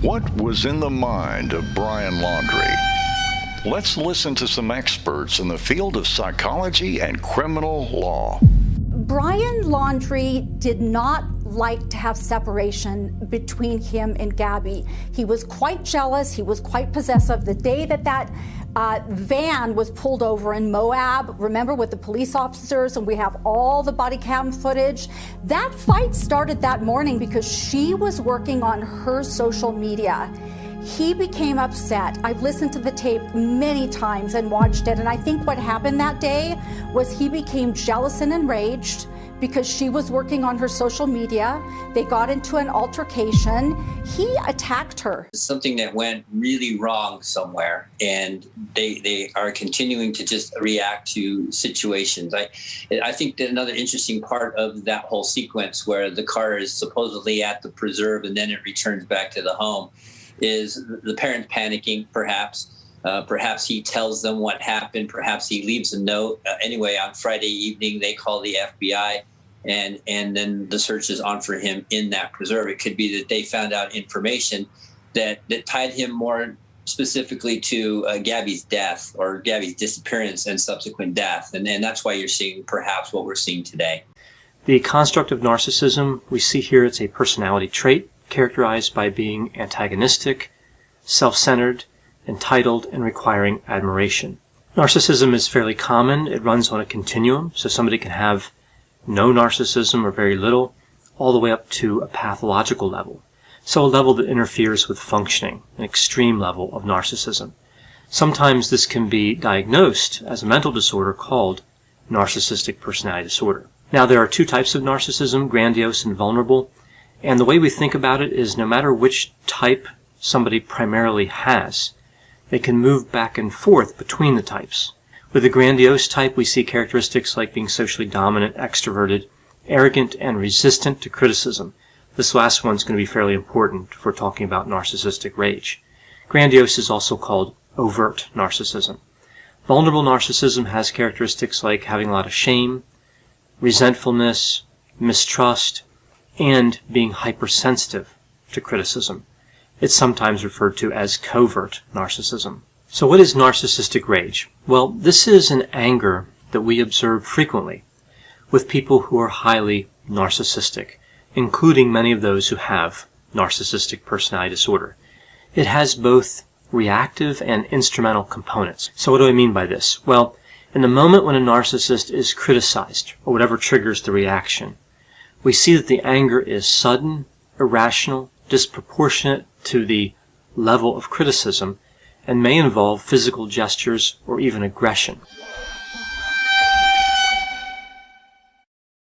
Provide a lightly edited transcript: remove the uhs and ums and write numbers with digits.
What was in the mind of Brian Laundrie? Let's listen to some experts in the field of psychology and criminal law. Brian Laundrie did not like to have separation between him and Gabby. He was quite jealous. He was quite possessive. The day that van was pulled over in Moab, remember, with the police officers, and we have all the body cam footage. That fight started that morning because she was working on her social media. He became upset. I've listened to the tape many times and watched it, and I think what happened that day was he became jealous and enraged because she was working on her social media. They got into an altercation. He attacked her. Something that went really wrong somewhere, and they are continuing to just react to situations. I think that another interesting part of that whole sequence where the car is supposedly at the preserve and then it returns back to the home is the parents panicking, perhaps. Perhaps he tells them what happened. Perhaps he leaves a note. Anyway, on Friday evening, they call the FBI, and then the search is on for him in that preserve. It could be that they found out information that tied him more specifically to Gabby's death or Gabby's disappearance and subsequent death. And that's why you're seeing perhaps what we're seeing today. The construct of narcissism, we see here it's a personality trait characterized by being antagonistic, self-centered, entitled, and requiring admiration. Narcissism is fairly common. It runs on a continuum, so somebody can have no narcissism or very little, all the way up to a pathological level. So a level that interferes with functioning, an extreme level of narcissism. Sometimes this can be diagnosed as a mental disorder called narcissistic personality disorder. Now, there are two types of narcissism, grandiose and vulnerable. And the way we think about it is no matter which type somebody primarily has, they can move back and forth between the types. With the grandiose type, we see characteristics like being socially dominant, extroverted, arrogant, and resistant to criticism. This last one's going to be fairly important if we're talking about narcissistic rage. Grandiose is also called overt narcissism. Vulnerable narcissism has characteristics like having a lot of shame, resentfulness, mistrust, and being hypersensitive to criticism. It's sometimes referred to as covert narcissism. So what is narcissistic rage? Well, this is an anger that we observe frequently with people who are highly narcissistic, including many of those who have narcissistic personality disorder. It has both reactive and instrumental components. So what do I mean by this? Well, in the moment when a narcissist is criticized, or whatever triggers the reaction, we see that the anger is sudden, irrational, disproportionate to the level of criticism, and may involve physical gestures or even aggression.